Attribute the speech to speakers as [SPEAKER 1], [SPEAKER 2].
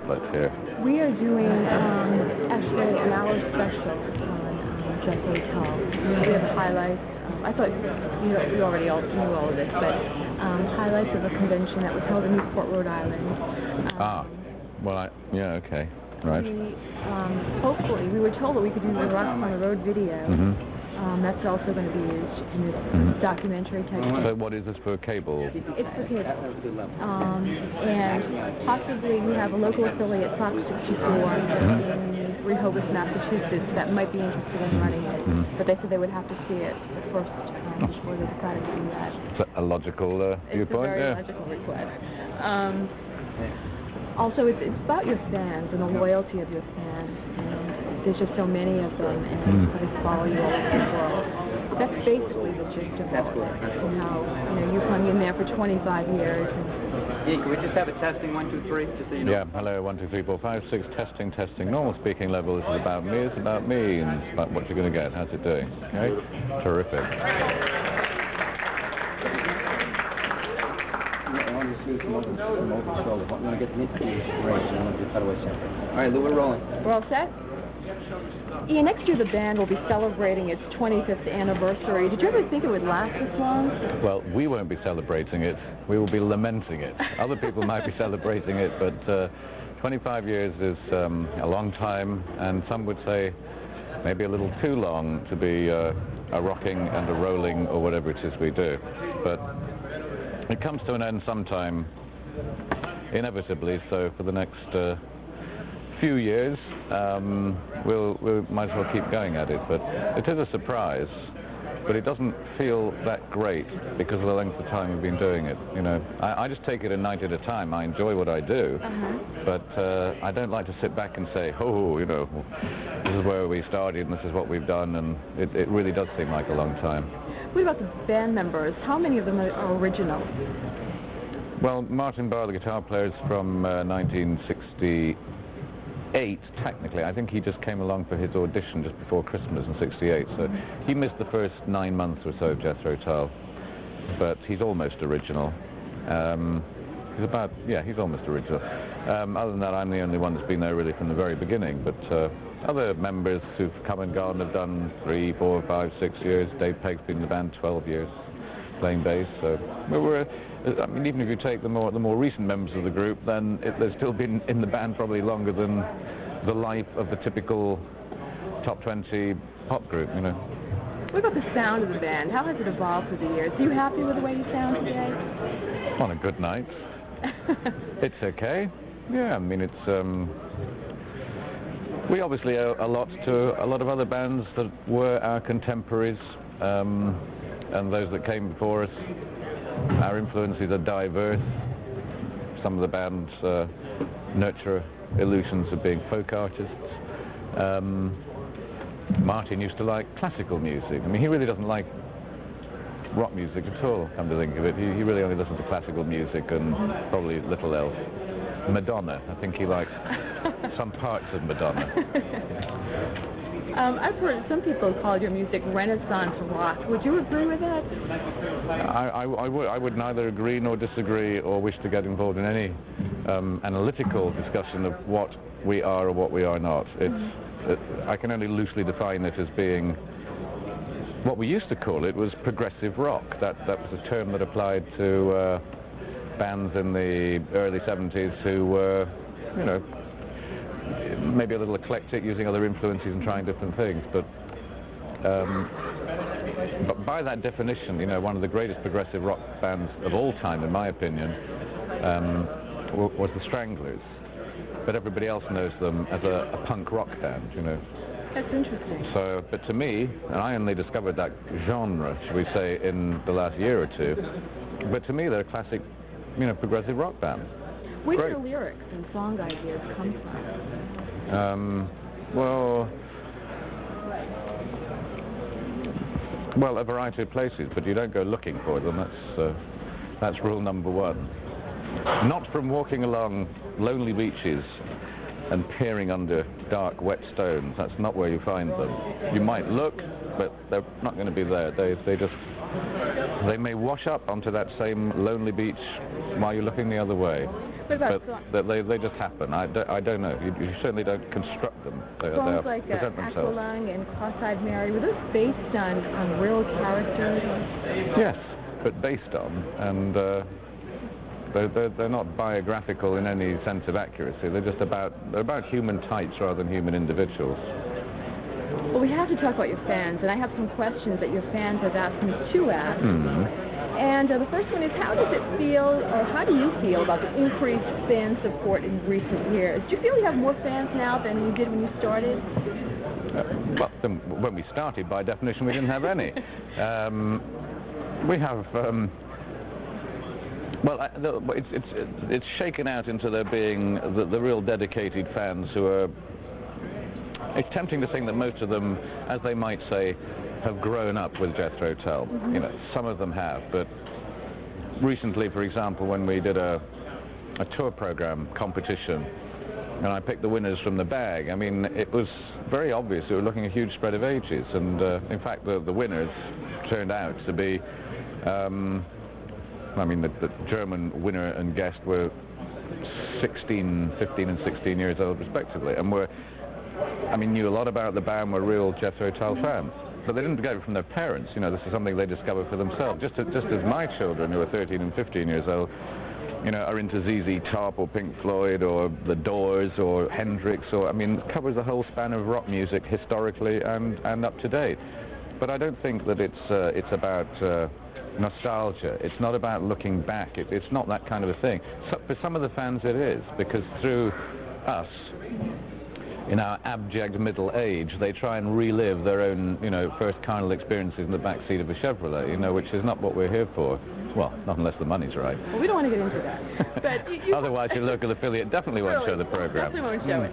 [SPEAKER 1] let's hear.
[SPEAKER 2] We are doing actually an hour special on Jethro Tull. We have highlights. I thought you already all knew all of this, but highlights of a convention that was held in Newport, Rhode Island.
[SPEAKER 1] Yeah, okay, right.
[SPEAKER 2] Hopefully, we were told that we could use the Rocks on the Road video. That's also going to be used in this documentary type.
[SPEAKER 1] So what is this for cable?
[SPEAKER 2] It's for cable. And possibly we have a local affiliate, Fox 64, in Rehoboth, Massachusetts, that might be interested in running it. But they said they would have to see it first before they decided to do that.
[SPEAKER 1] It's a logical viewpoint,
[SPEAKER 2] it's a very logical request. Also, it's about your fans and the loyalty of your fans. There's just so many of them, and they follow you all over the world. That's basically the gist of all this. And how you've hung in there for 25 years.
[SPEAKER 3] Yeah, can we just have a testing 1, 2, 3, just so you know?
[SPEAKER 1] Yeah, hello, 1, 2, 3, 4, 5, 6, testing. Normal speaking level. This is about me. It's about me, and it's about what you're going to get. How's it doing? Okay, terrific.
[SPEAKER 3] All right, Lou, we're rolling.
[SPEAKER 2] We're all set? Yeah, next year the band will be celebrating its 25th anniversary. Did you ever think it would last this long?
[SPEAKER 1] Well, we won't be celebrating it. We will be lamenting it. Other people might be celebrating it, but 25 years is a long time, and some would say maybe a little too long to be a rocking and a rolling or whatever it is we do. But it comes to an end sometime, inevitably, so for the next few years, we might as well keep going at it. But it is a surprise, but it doesn't feel that great because of the length of time we've been doing it. I just take it a night at a time. I enjoy what I do, but I don't like to sit back and say, this is where we started and this is what we've done, and it really does seem like a long time.
[SPEAKER 2] What about the band members? How many of them are original?
[SPEAKER 1] Well, Martin Barr, the guitar player, is from 1968, technically. I think he just came along for his audition just before Christmas in '68, so he missed the first 9 months or so of Jethro Tull, but he's almost original. He's almost original. Other than that, I'm the only one that's been there really from the very beginning, but other members who've come and gone have done 3, 4, 5, 6 years. Dave Pegg's been in the band 12 years playing bass, so even if you take the more recent members of the group, then they've still been in the band probably longer than the life of a typical top 20 pop group,
[SPEAKER 2] What about the sound of the band? How has it evolved through the years? Are you happy with the way you sound today?
[SPEAKER 1] On a good night. It's okay. Yeah, it's we obviously owe a lot to a lot of other bands that were our contemporaries, and those that came before us. Our influences are diverse. Some of the bands nurture illusions of being folk artists. Martin used to like classical music. He really doesn't like rock music at all, come to think of it. He really only listens to classical music and probably little else. Madonna. I think he likes some parts of Madonna.
[SPEAKER 2] I've heard some people call your music Renaissance rock. Would you agree with that?
[SPEAKER 1] I would neither agree nor disagree or wish to get involved in any analytical discussion of what we are or what we are not. I can only loosely define it as being what we used to call it was progressive rock. That was a term that applied to bands in the early 70s who were, maybe a little eclectic, using other influences and trying different things. But by that definition, one of the greatest progressive rock bands of all time, in my opinion, was the Stranglers. But everybody else knows them as a punk rock band,
[SPEAKER 2] That's interesting.
[SPEAKER 1] So, but to me, and I only discovered that genre, shall we say, in the last year or two, but to me they're a classic, progressive rock band.
[SPEAKER 2] Where do your lyrics and song ideas come from?
[SPEAKER 1] Well, a variety of places, but you don't go looking for them. That's rule number one. Not from walking along lonely beaches and peering under dark, wet stones. That's not where you find them. You might look, but they're not going to be there. They may wash up onto that same lonely beach while you're looking the other way.
[SPEAKER 2] What about
[SPEAKER 1] but they just happen. I don't know. You certainly don't construct them.
[SPEAKER 2] Songs like
[SPEAKER 1] present themselves.
[SPEAKER 2] Aqualung and Cross-Eyed Mary, were those based on real characters?
[SPEAKER 1] Yes, but based on, and they're not biographical in any sense of accuracy. They're about human types rather than human individuals.
[SPEAKER 2] Well, we have to talk about your fans, and I have some questions that your fans have asked me to ask. And the first one is, how does it feel, or how do you feel about the increased fan support in recent years? Do you feel you have more fans now than you did when you started?
[SPEAKER 1] Well, when we started, by definition, we didn't have any. We have, it's shaken out into there being the real dedicated fans who are. It's tempting to think that most of them, as they might say, have grown up with Jethro Tull. You know, some of them have, but recently, for example, when we did a tour program competition, and I picked the winners from the bag, I mean, it was very obvious we were looking at a huge spread of ages, and in fact, the winners turned out to be, I mean, the German winner and guest were 15 and 16 years old, respectively, and knew a lot about the band, were real Jethro Tull fans. But they didn't get it from their parents. You know, this is something they discovered for themselves. Just as my children, who are 13 and 15 years old, you know, are into ZZ Top or Pink Floyd or The Doors or Hendrix, or, I mean, covers the whole span of rock music historically and up to date. But I don't think that it's about nostalgia. It's not about looking back. It's not that kind of a thing. So, for some of the fans it is, because through us, in our abject middle age, they try and relive their own, you know, first carnal experiences in the back seat of a Chevrolet, you know, which is not what we're here for. Well, not unless the money's right.
[SPEAKER 2] Well, we don't want to get into that. But
[SPEAKER 1] Otherwise, your local affiliate definitely won't show the program.
[SPEAKER 2] Definitely won't show it.